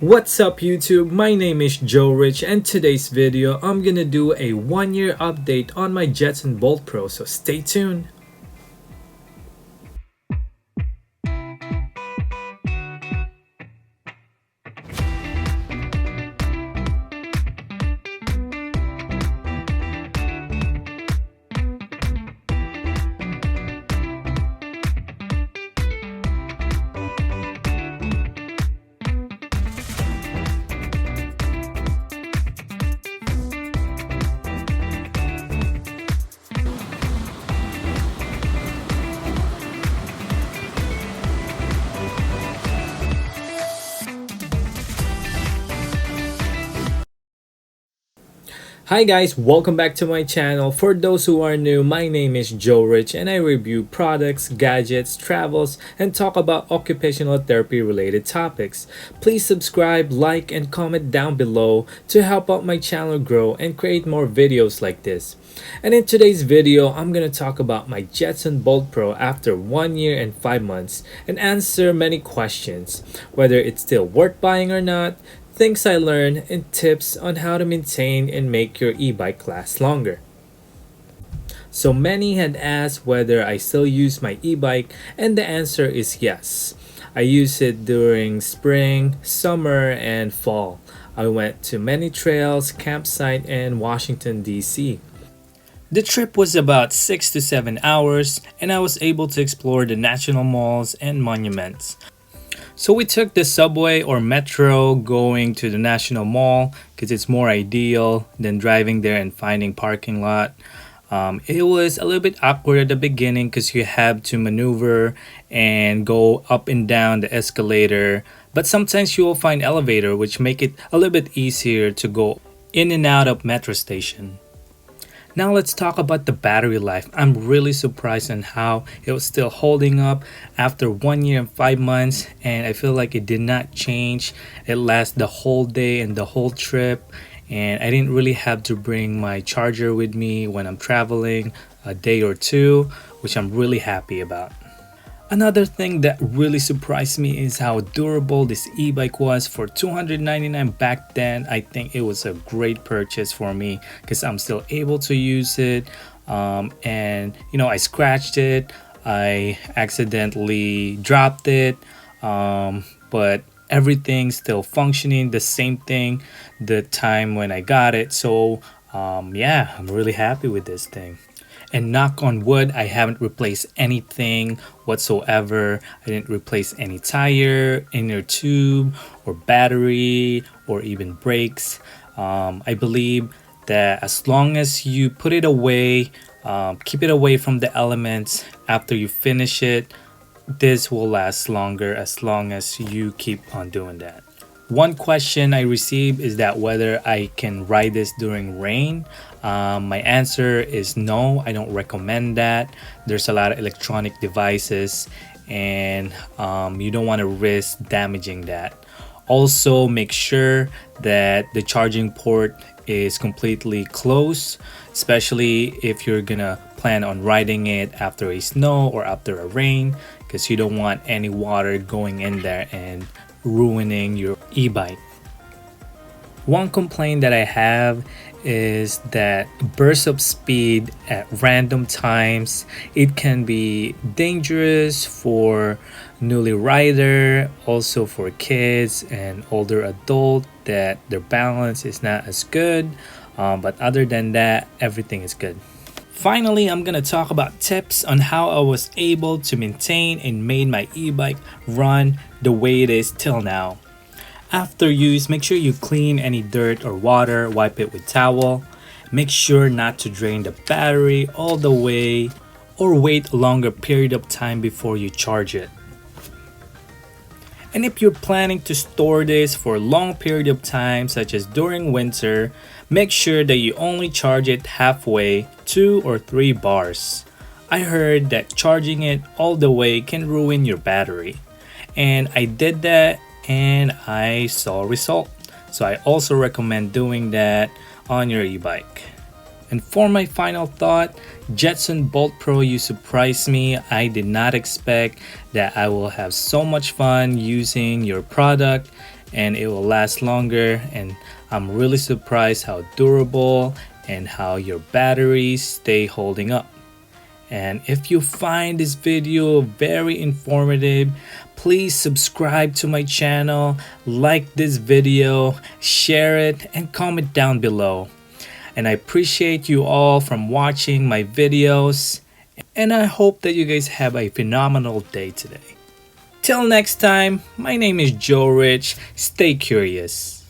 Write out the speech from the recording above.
What's up YouTube? My name is Joe Rich, and today's video I'm gonna do a 1-year update on my Jetson Bolt Pro, so stay tuned. Hi guys, welcome back to my channel. For those who are new, my name is Joe Rich and I review products, gadgets, travels, and talk about occupational therapy related topics. Please subscribe, like, and comment down below to help out my channel grow and create more videos like this. And in today's video, I'm going to talk about my Jetson Bolt Pro after 1 year and 5 months and answer many questions, whether it's still worth buying or not, things I learned, and tips on how to maintain and make your e-bike last longer. So many had asked whether I still use my e-bike, and the answer is yes. I use it during spring, summer, and fall. I went to many trails, campsite, and Washington, D.C. The trip was about 6 to 7 hours, and I was able to explore the national malls and monuments. So we took the subway or metro going to the National Mall because it's more ideal than driving there and finding parking lot. It was a little bit awkward at the beginning because you have to maneuver and go up and down the escalator. But sometimes you will find elevator, which make it a little bit easier to go in and out of metro station. Now let's talk about the battery life. I'm really surprised on how it was still holding up after 1 year and 5 months, and I feel like it did not change. It lasted the whole day and the whole trip, and I didn't really have to bring my charger with me when I'm traveling a day or two, which I'm really happy about. Another thing that really surprised me is how durable this e-bike was. For $299 back then. I think it was a great purchase for me because I'm still able to use it. And you know, I scratched it, I accidentally dropped it, but everything's still functioning the same thing the time when I got it. So yeah, I'm really happy with this thing. And knock on wood, I haven't replaced anything whatsoever. I didn't replace any tire, inner tube, or battery, or even brakes. I believe that as long as you put it away, keep it away from the elements after you finish it, this will last longer as long as you keep on doing that. One question I received is that whether I can ride this during rain. My answer is no, I don't recommend that. There's a lot of electronic devices and you don't want to risk damaging that. Also, make sure that the charging port is completely closed, especially if you're gonna plan on riding it after a snow or after a rain, because you don't want any water going in there and ruining your e-bike. One complaint that I have is that bursts of speed at random times. It can be dangerous for newly rider, also for kids and older adult that their balance is not as good, but other than that, everything is good. Finally, I'm gonna talk about tips on how I was able to maintain and made my e-bike run the way it is till now. After use, make sure you clean any dirt or water, wipe it with towel. Make sure not to drain the battery all the way or wait a longer period of time before you charge it. And if you're planning to store this for a long period of time, such as during winter, make sure that you only charge it halfway, 2 or 3 bars. I heard that charging it all the way can ruin your battery. And I did that and I saw a result. So I also recommend doing that on your e-bike. And for my final thought, Jetson Bolt Pro, you surprised me. I did not expect that I will have so much fun using your product, and it will last longer. And I'm really surprised how durable and how your batteries stay holding up. And if you find this video very informative, please subscribe to my channel, like this video, share it, and comment down below. And I appreciate you all from watching my videos, and I hope that you guys have a phenomenal day today. Till next time, my name is Joe Rich. Stay curious.